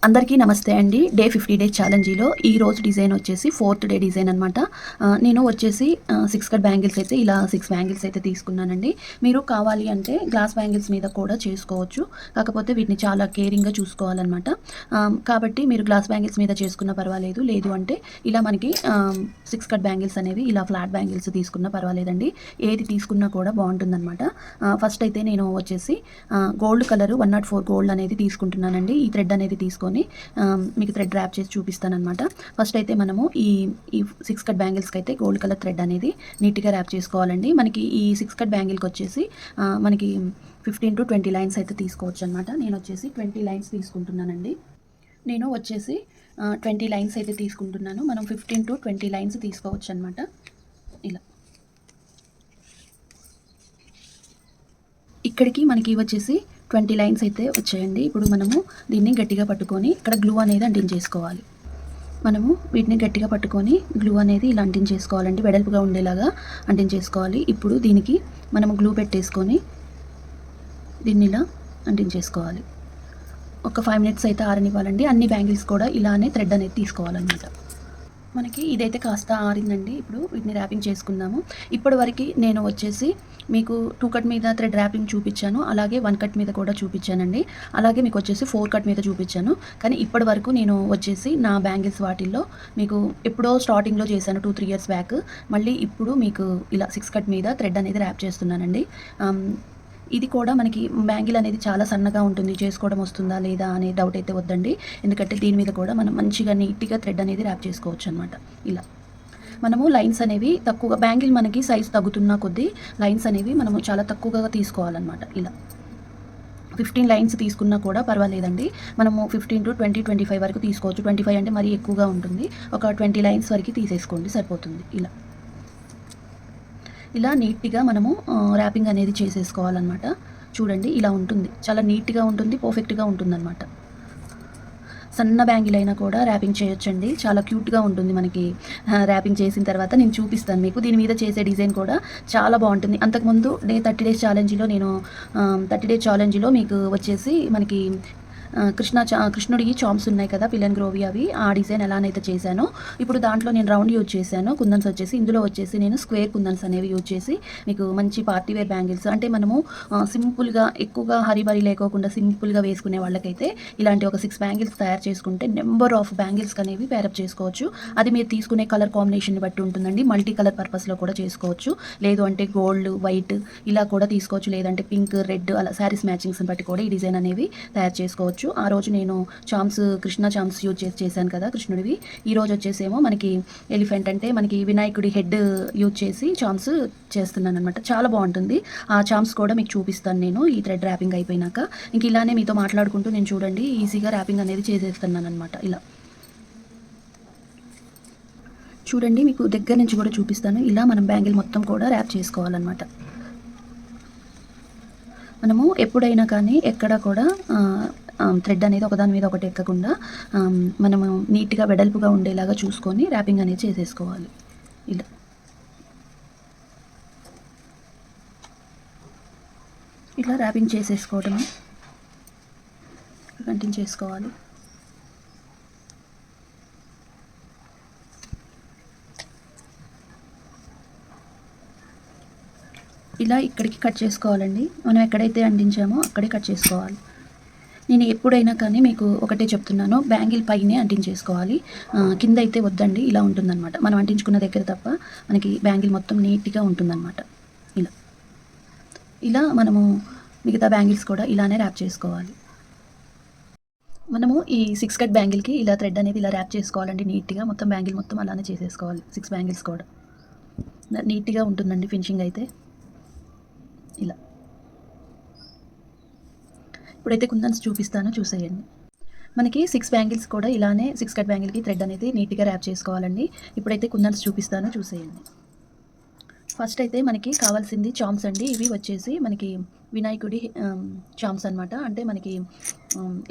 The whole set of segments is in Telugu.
అందరికీ నమస్తే అండి. డే 50 డేస్ ఛాలెంజ్‌లో ఈరోజు డిజైన్ వచ్చేసి 4థ్ డే డిజైన్ అనమాట. నేను వచ్చేసి 6 కట్ బ్యాంగిల్స్ అయితే ఇలా 6 బ్యాంగిల్స్ అయితే తీసుకున్నానండి. మీరు కావాలి అంటే గ్లాస్ బ్యాంగిల్స్ మీద కూడా చేసుకోవచ్చు. కాకపోతే వీటిని చాలా కేరింగ్‌గా చూసుకోవాలనమాట. కాబట్టి మీరు గ్లాస్ బ్యాంగిల్స్ మీద చేసుకున్నా పర్వాలేదు. లేదు అంటే ఇలా మనకి 6 కట్ బ్యాంగిల్స్ అనేవి ఇలా ఫ్లాట్ బ్యాంగిల్స్ తీసుకున్నా పర్వాలేదండి. ఏది తీసుకున్నా కూడా బావుంటుందనమాట. ఫస్ట్ అయితే నేను వచ్చేసి గోల్డ్ కలరు 104 గోల్డ్ అనేది తీసుకుంటున్నానండి. ఈ థ్రెడ్ అనేది తీసుకొని మీకు థ్రెడ్ ర్యాప్ చేసి చూపిస్తానమాట. ఫస్ట్ అయితే మనము ఈ 6 కట్ బ్యాంగిల్స్కి అయితే గోల్డ్ కలర్ థ్రెడ్ అనేది నీట్గా ర్యాప్ చేసుకోవాలండి. మనకి ఈ 6 కట్ బ్యాంగిల్కి వచ్చేసి మనకి 15 to 20 లైన్స్ అయితే తీసుకోవచ్చు అనమాట. నేను వచ్చేసి 20 లైన్స్ తీసుకుంటున్నానండి. నేను వచ్చేసి 20 లైన్స్ అయితే తీసుకుంటున్నాను. మనం 15 to 20 లైన్స్ తీసుకోవచ్చు అనమాట. ఇలా ఇక్కడికి మనకి వచ్చేసి 20 లైన్స్ అయితే వచ్చాయండి. ఇప్పుడు మనము దీన్ని గట్టిగా పట్టుకొని ఇక్కడ గ్లూ అనేది అంటించేసుకోవాలి. మనము వీటిని గట్టిగా పట్టుకొని గ్లూ అనేది ఇలా అంటించేసుకోవాలండి. వెడల్పుగా ఉండేలాగా అంటించేసుకోవాలి. ఇప్పుడు దీనికి మనము గ్లూ పెట్టేసుకొని దీన్ని ఇలా అంటించేసుకోవాలి. ఒక 5 మినిట్స్ అయితే ఆరనివ్వాలండి. అన్ని బ్యాంగిల్స్ కూడా ఇలానే థ్రెడ్ అనేది తీసుకోవాలన్నమాట. మనకి ఇదైతే కాస్త ఆరిందండి. ఇప్పుడు వీటిని ర్యాపింగ్ చేసుకుందాము. ఇప్పటివరకు నేను వచ్చేసి మీకు 2 కట్ మీద థ్రెడ్ ర్యాపింగ్ చూపించాను. అలాగే 1 కట్ మీద కూడా చూపించానండి. అలాగే మీకు వచ్చేసి 4 కట్ మీద చూపించాను. కానీ ఇప్పటి వరకు నేను వచ్చేసి నా బ్యాంగిల్స్ వాటిల్లో మీకు ఎప్పుడో స్టార్టింగ్లో చేశాను 2-3 ఇయర్స్ బ్యాక్. మళ్ళీ ఇప్పుడు మీకు ఇలా 6 కట్ మీద థ్రెడ్ అనేది ర్యాప్ చేస్తున్నానండి. ఇది కూడా మనకి బ్యాంగిల్ అనేది చాలా సన్నగా ఉంటుంది. చేసుకోవడం వస్తుందా లేదా అనే డౌట్ అయితే వద్దండి. ఎందుకంటే దీని మీద కూడా మనం మంచిగా నీట్గా థ్రెడ్ అనేది ర్యాప్ చేసుకోవచ్చు అనమాట. ఇలా మనము లైన్స్ అనేవి తక్కువగా బ్యాంగిల్ మనకి సైజ్ తగ్గుతున్న కొద్దీ లైన్స్ అనేవి మనము చాలా తక్కువగా తీసుకోవాలన్నమాట. ఇలా 15 లైన్స్ తీసుకున్నా కూడా పర్వాలేదండి. మనము 15 to 20, 25 వరకు తీసుకోవచ్చు. 25 అంటే మరీ ఎక్కువగా ఉంటుంది. ఒక 20 లైన్స్ వరకు తీసేసుకోండి, సరిపోతుంది. ఇలా నీట్గా మనము ర్యాపింగ్ అనేది చేసేసుకోవాలన్నమాట. చూడండి ఇలా ఉంటుంది. చాలా నీట్గా ఉంటుంది, పర్ఫెక్ట్గా ఉంటుందన్నమాట. సన్న బ్యాంగిల్ అయినా కూడా ర్యాపింగ్ చేయొచ్చండి. చాలా క్యూట్గా ఉంటుంది మనకి ర్యాపింగ్ చేసిన తర్వాత. నేను చూపిస్తాను మీకు. దీని మీద చేసే డిజైన్ కూడా చాలా బాగుంటుంది. అంతకుముందు 30 డేస్ ఛాలెంజ్లో నేను 30 డేస్ ఛాలెంజ్లో మీకు వచ్చేసి మనకి కృష్ణుడికి చాంప్స్ ఉన్నాయి కదా, పిల్లన్ గ్రోవి, అవి ఆ డిజైన్ ఎలానైతే చేశానో ఇప్పుడు దాంట్లో నేను రౌండ్ యూజ్ చేశాను. కుందన్స్ వచ్చేసి ఇందులో వచ్చేసి నేను స్క్వేర్ కుందన్స్ అనేవి యూజ్ చేసి మీకు మంచి పార్టీ వేర్ బ్యాంగిల్స్ అంటే మనము సింపుల్గా ఎక్కువగా హరిబరి లేకోకుండా సింపుల్గా వేసుకునే వాళ్ళకైతే ఇలాంటి ఒక 6 బ్యాంగిల్స్ తయారు చేసుకుంటే నెంబర్ ఆఫ్ బ్యాంగిల్స్ అనేవి పేరప్ చేసుకోవచ్చు. అది మీరు తీసుకునే కలర్ కాంబినేషన్ బట్టి ఉంటుందండి. మల్టీ కలర్ పర్పస్లో కూడా చేసుకోవచ్చు. లేదు అంటే గోల్డ్, వైట్ ఇలా కూడా తీసుకోవచ్చు. లేదంటే పింక్, రెడ్ అలా శారీస్ మ్యాచింగ్స్ని బట్టి కూడా ఈ డిజైన్ అనేవి తయారు చేసుకోవచ్చు. ఆ రోజు నేను కృష్ణ చామ్స్ యూజ్ చేశాను కదా కృష్ణుడివి. ఈ రోజు వచ్చేసేమో మనకి ఎలిఫెంట్ అంటే మనకి వినాయకుడి హెడ్ యూజ్ చేసి చామ్స్ చేస్తున్నాను అనమాట. చాలా బాగుంటుంది. ఆ చామ్స్ కూడా మీకు చూపిస్తాను నేను ఈ థ్రెడ్ ర్యాపింగ్ అయిపోయినాక. ఇంక ఇలానే మీతో మాట్లాడుకుంటూ నేను చూడండి ఈజీగా ర్యాపింగ్ అనేది చేసేస్తున్నాను అనమాట. ఇలా చూడండి మీకు దగ్గర నుంచి కూడా చూపిస్తాను. ఇలా మనం బ్యాంగిల్ మొత్తం కూడా ర్యాప్ చేసుకోవాలన్నమాట. మనము ఎప్పుడైనా కానీ ఎక్కడ కూడా థ్రెడ్ అనేది ఒకదాని మీద ఒకటి ఎక్కకుండా మనము నీట్గా వెడల్పుగా ఉండేలాగా చూసుకొని ర్యాపింగ్ అనేది చేసేసుకోవాలి. ఇలా ర్యాపింగ్ చేసేసుకోవడం కంటిన్యూ చేసుకోవాలి. ఇలా ఇక్కడికి కట్ చేసుకోవాలండి. మనం ఎక్కడైతే అంటించామో అక్కడే కట్ చేసుకోవాలి. నేను ఎప్పుడైనా కానీ మీకు ఒకటే చెప్తున్నాను, బ్యాంగిల్ పైనే అంటించేసుకోవాలి. కింద అయితే వద్దండి. ఇలా ఉంటుందన్నమాట. మనం అంటించుకున్న దగ్గర తప్ప మనకి బ్యాంగిల్ మొత్తం నీట్గా ఉంటుందన్నమాట. ఇలా మనము మిగతా బ్యాంగిల్స్ కూడా ఇలానే ర్యాప్ చేసుకోవాలి. మనము ఈ 6 కట్ బ్యాంగిల్కి ఇలా థ్రెడ్ అనేది ఇలా ర్యాప్ చేసుకోవాలండి నీట్గా. మొత్తం బ్యాంగిల్ మొత్తం అలానే చేసేసుకోవాలి. 6 బ్యాంగిల్స్ కూడా నీట్గా ఉంటుందండి ఫినిషింగ్ అయితే. ఇలా ఇప్పుడైతే కుందన్స్ చూపిస్తాను, చూసేయండి. మనకి 6 బ్యాంగిల్స్ కూడా ఇలానే 6 కట్ బ్యాంగిల్కి థ్రెడ్ అనేది నీట్గా ర్యాప్ చేసుకోవాలండి. ఇప్పుడైతే కుందన్స్ చూపిస్తాను, చూసేయండి. ఫస్ట్ అయితే మనకి కావాల్సింది చామ్స్ అండి. ఇవి వచ్చేసి మనకి వినాయకుడి చామ్స్ అనమాట. అంటే మనకి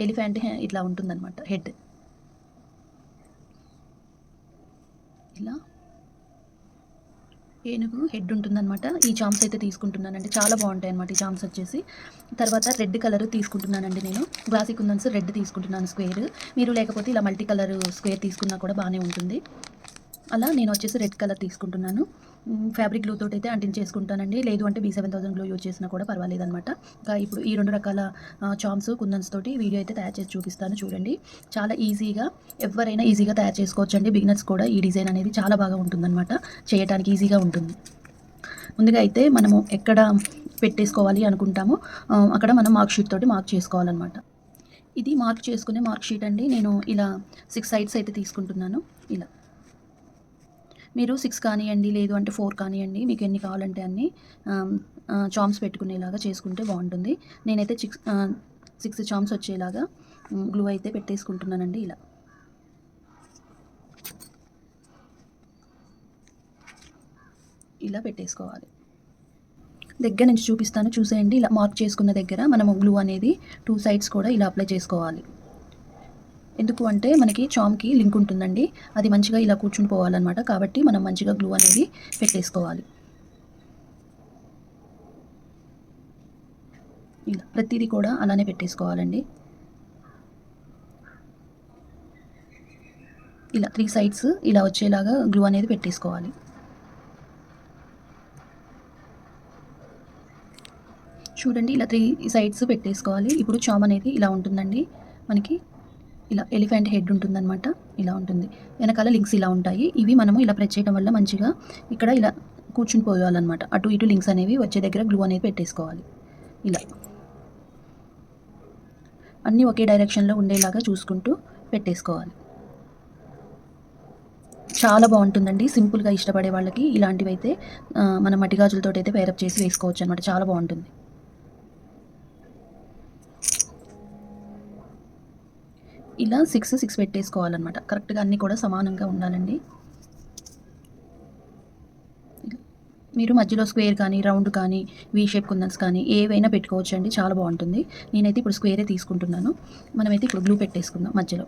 ఎలిఫెంట్ ఇట్లా ఉంటుందన్నమాట హెడ్. ఇలా ఏనుగు హెడ్ ఉంటుందన్నమాట. ఈ చామ్స్ అయితే తీసుకుంటున్నానండి. చాలా బాగుంటాయి అన్నమాట ఈ చామ్స్ వచ్చేసి. తర్వాత రెడ్ కలర్ తీసుకుంటున్నానండి నేను. గ్లాసీ కుందన్స్ రెడ్ తీసుకుంటున్నాను స్క్వేర్. మీరు లేకపోతే ఇలా మల్టీ కలర్ స్క్వేర్ తీసుకున్నా కూడా బాగానే ఉంటుంది. అలా నేను వచ్చేసి రెడ్ కలర్ తీసుకుంటున్నాను. ఫ్యాబ్రిక్ గ్లూ తోటి అయితే అంటించేసుకుంటానండి. లేదు అంటే B7000 గ్లూ యూజ్ చేసినా కూడా పర్వాలేదనమాట. ఇంకా ఇప్పుడు ఈ 2 రకాల చామ్స్, కుందన్స్ తోటి వీడియో అయితే తయారు చేసి చూపిస్తాను చూడండి. చాలా ఈజీగా ఎవరైనా ఈజీగా తయారు చేసుకోవచ్చండి. బిగినర్స్ కూడా ఈ డిజైన్ అనేది చాలా బాగా ఉంటుందన్నమాట. చేయడానికి ఈజీగా ఉంటుంది. ముందుగా అయితే మనము ఎక్కడ పెట్టేసుకోవాలి అనుకుంటామో అక్కడ మనం మార్క్ షీట్ తోటి మార్క్ చేసుకోవాలన్నమాట. ఇది మార్క్ చేసుకునే మార్క్ షీట్ అండి. నేను ఇలా 6 సైడ్స్ అయితే తీసుకుంటున్నాను. ఇలా మీరు 6 కానియండి, లేదు అంటే 4 కానియండి, మీకు ఎన్ని కావాలంటే అన్ని చామ్స్ పెట్టుకునేలాగా చేసుకుంటే బాగుంటుంది. నేనైతే 6 చామ్స్ వచ్చేలాగా గ్లూ అయితే పెట్టేసుకుంటున్నానండి. ఇలా పెట్టేసుకోవాలి. దగ్గర నుంచి చూపిస్తాను చూసేయండి. ఇలా మార్క్ చేసుకున్న దగ్గర మనము గ్లూ అనేది 2 సైడ్స్ కూడా ఇలా అప్లై చేసుకోవాలి. ఎందుకు అంటే మనకి చామ్కి లింక్ ఉంటుందండి. అది మంచిగా ఇలా కూర్చుని పోవాలన్నమాట. కాబట్టి మనం మంచిగా గ్లూ అనేది పెట్టేసుకోవాలి. ఇలా ప్రతిదీ కూడా అలానే పెట్టేసుకోవాలండి. ఇలా 3 సైడ్స్ ఇలా వచ్చేలాగా గ్లూ అనేది పెట్టేసుకోవాలి. చూడండి ఇలా 3 సైడ్స్ పెట్టేసుకోవాలి. ఇప్పుడు చామ్ అనేది ఇలా ఉంటుందండి. మనకి ఇలా ఎలిఫెంట్ హెడ్ ఉంటుందన్నమాట. ఇలా ఉంటుంది. వెనకాల లింక్స్ ఇలా ఉంటాయి. ఇవి మనము ఇలా ప్రెస్ చేయడం వల్ల మంచిగా ఇక్కడ ఇలా కూర్చుని పోవాలన్నమాట. అటు ఇటు లింక్స్ అనేవి వచ్చే దగ్గర గ్లూ అనేది పెట్టేసుకోవాలి. ఇలా అన్నీ ఒకే డైరెక్షన్లో ఉండేలాగా చూసుకుంటూ పెట్టేసుకోవాలి. చాలా బాగుంటుందండి. సింపుల్గా ఇష్టపడే వాళ్ళకి ఇలాంటివి అయితే మనం మట్టి గాజులతో అయితే పేరప్ చేసి వేసుకోవచ్చు అనమాట. చాలా బాగుంటుంది. ఇలా 6 పెట్టేసుకోవాలన్నమాట. కరెక్ట్గా అన్నీ కూడా సమానంగా ఉండాలండి. మీరు మధ్యలో స్క్వేర్ కానీ, రౌండ్ కానీ, వీ షేప్ కుందన్స్ కానీ ఏవైనా పెట్టుకోవచ్చు అండి. చాలా బాగుంటుంది. నేనైతే ఇప్పుడు స్క్వేరే తీసుకుంటున్నాను. మనమైతే ఇప్పుడు గ్లూ పెట్టేసుకుందాం మధ్యలో.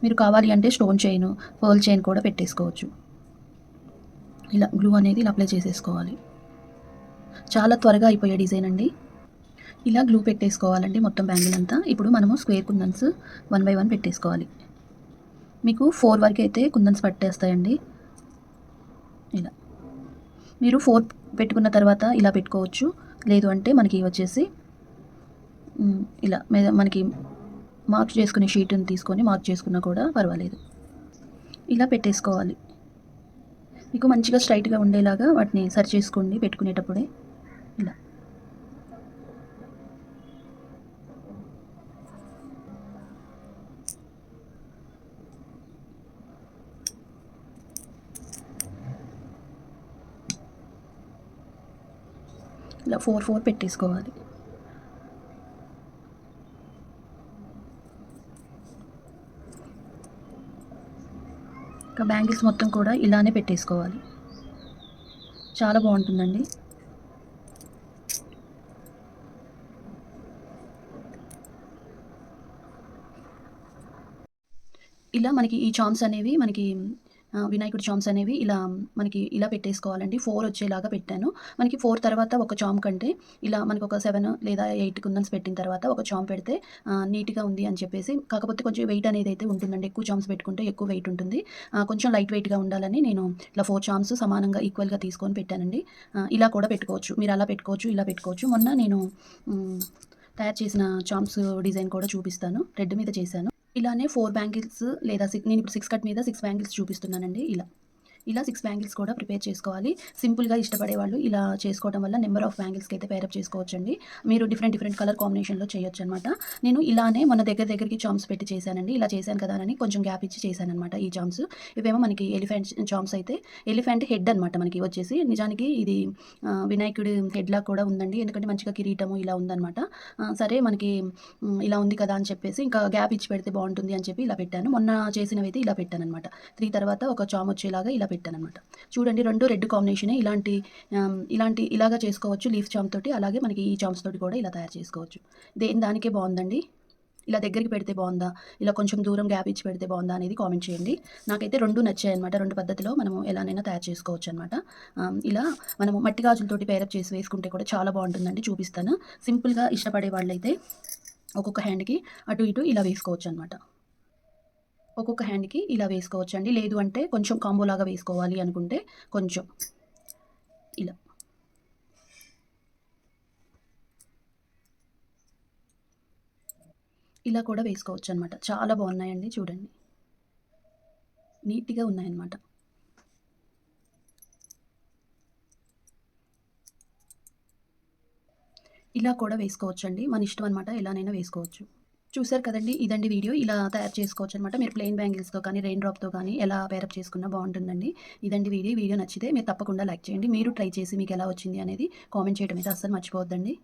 మీరు కావాలి అంటే స్టోన్ చైన్, పర్ల్ చైన్ కూడా పెట్టేసుకోవచ్చు. ఇలా గ్లూ అనేది ఇలా అప్లై చేసేసుకోవాలి. చాలా త్వరగా అయిపోయే డిజైన్ అండి. ఇలా గ్లూ పెట్టేసుకోవాలండి మొత్తం బ్యాంగిల్ అంతా. ఇప్పుడు మనము స్క్వేర్ కుందన్స్ 1 by 1 పెట్టేసుకోవాలి. మీకు 4 వరకు అయితే కుందన్స్ పట్టేస్తాయండి. ఇలా మీరు 4 పెట్టుకున్న తర్వాత ఇలా పెట్టుకోవచ్చు. లేదు అంటే మనకి వచ్చేసి ఇలా మనకి మార్క్ చేసుకునే షీట్ని తీసుకొని మార్క్ చేసుకున్నా కూడా పర్వాలేదు. ఇలా పెట్టేసుకోవాలి. మీకు మంచిగా స్ట్రైట్గా ఉండేలాగా వాటిని సరి చేసుకోండి పెట్టుకునేటప్పుడే. ఇలా ఇలా 4 పెట్టేసుకోవాలి. ఇంకా బ్యాంగిల్స్ మొత్తం కూడా ఇలానే పెట్టేసుకోవాలి. చాలా బాగుంటుందండి. ఇలా మనకి ఈ చామ్స్ అనేవి మనకి వినాయకుడి చామ్స్ అనేవి ఇలా మనకి ఇలా పెట్టేసుకోవాలండి. 4 వచ్చేలాగా పెట్టాను. మనకి 4 తర్వాత ఒక చామ్ కంటే ఇలా మనకు ఒక 7 లేదా 8 కుందన్స్ పెట్టిన తర్వాత ఒక చామ్ పెడితే నీట్గా ఉంది అని చెప్పేసి. కాకపోతే కొంచెం వెయిట్ అనేది అయితే ఉంటుందండి. ఎక్కువ చామ్స్ పెట్టుకుంటే ఎక్కువ వెయిట్ ఉంటుంది. కొంచెం లైట్ వెయిట్గా ఉండాలని నేను ఇలా 4 చామ్స్ సమానంగా ఈక్వల్గా తీసుకొని పెట్టానండి. ఇలా కూడా పెట్టుకోవచ్చు. మీరు అలా పెట్టుకోవచ్చు, ఇలా పెట్టుకోవచ్చు. మొన్న నేను తయారు చేసిన చామ్స్ డిజైన్ కూడా చూపిస్తాను. రెడ్ మీద చేశాను. ఇలానే 4 బ్యాంగిల్స్ లేదా నేను ఇప్పుడు 6 కట్ మీద 6 బ్యాంగిల్స్ చూపిస్తున్నానండి. ఇలా 6 బ్యాంగిల్స్ కూడా ప్రిపేర్ చేసుకోవాలి. సింపుల్గా ఇష్టపడే వాళ్ళు ఇలా చేసుకోవడం వల్ల నెంబర్ ఆఫ్ బ్యాంగిల్స్కి అయితే పేరప్ చేసుకోవచ్చండి. మీరు డిఫరెంట్ కలర్ కాంబినేషన్లో చేయొచ్చు అనమాట. నేను ఇలానే మన దగ్గరికి చామ్స్ పెట్టి చేశానండి. ఇలా చేశాను కదా అని కొంచెం గ్యాప్ ఇచ్చి చేశాను అనమాట. ఈ చామ్స్ ఇవేమో మనకి ఎలిఫెంట్ చామ్స్ అయితే ఎలిఫెంట్ హెడ్ అనమాట. మనకి వచ్చేసి నిజానికి ఇది వినాయకుడి హెడ్లా కూడా ఉందండి. ఎందుకంటే మంచిగా కిరీటము ఇలా ఉందన్నమాట. సరే మనకి ఇలా ఉంది కదా అని చెప్పేసి ఇంకా గ్యాప్ ఇచ్చి పెడితే బాగుంటుంది అని చెప్పి ఇలా పెట్టాను. మొన్న చేసినవి అయితే ఇలా పెట్టాను అనమాట. 3 తర్వాత ఒక చామ్ వచ్చేలాగా ఇలా పెట్టానమాట. చూడండి 2 రెడ్ కాంబినేషనే. ఇలాగా చేసుకోవచ్చు లీఫ్ చామ్ తోటి. అలాగే మనకి ఈ చామ్స్ తోటి కూడా ఇలా తయారు చేసుకోవచ్చు. దానికే బాగుందండి. ఇలా దగ్గరికి పెడితే బాగుందా, ఇలా కొంచెం దూరం గ్యాప్ ఇచ్చి పెడితే బాగుందా అనేది కామెంట్ చేయండి. నాకైతే 2 నచ్చాయన్నమాట. 2 పద్ధతిలో మనము ఎలానైనా తయారు చేసుకోవచ్చనమాట. ఇలా మనము మట్టి గాజులతోటి పేరప్ చేసి వేసుకుంటే కూడా చాలా బాగుంటుందండి. చూపిస్తాను. సింపుల్‌గా ఇష్టపడే వాళ్ళైతే ఒక్కొక్క హ్యాండ్‌కి అటు ఇటు ఇలా వేసుకోవచ్చనమాట. ఒక్కొక్క హ్యాండ్‌కి ఇలా వేసుకోవచ్చండి. లేదు అంటే కొంచెం కాంబోలాగా వేసుకోవాలి అనుకుంటే కొంచెం ఇలా. ఇలా కూడా వేసుకోవచ్చనమాట. చాలా బాగున్నాయండి చూడండి. నీట్‌గా ఉన్నాయన్నమాట. ఇలా కూడా వేసుకోవచ్చండి. మన ఇష్టం అనమాట. ఎలానైనా వేసుకోవచ్చు. చూసారు కదండీ! ఇదండి వీడియో. ఇలా తయారు చేసుకోవచ్చనమాట. మీరు ప్లెయిన్ బ్యాంగిల్స్‌తో కానీ, రెయిన్ డ్రాప్‌తో కానీ ఎలా పేరప్ చేసుకున్నా బావుంటుందండి. ఇదండి వీడియో. వీడియో నచ్చితే మీరు తప్పకుండా లైక్ చేయండి. మీరు ట్రై చేసి మీకెలా వచ్చింది అనేది కామెంట్ చేయడం అయితే అస్సలు మర్చిపోవద్దండి.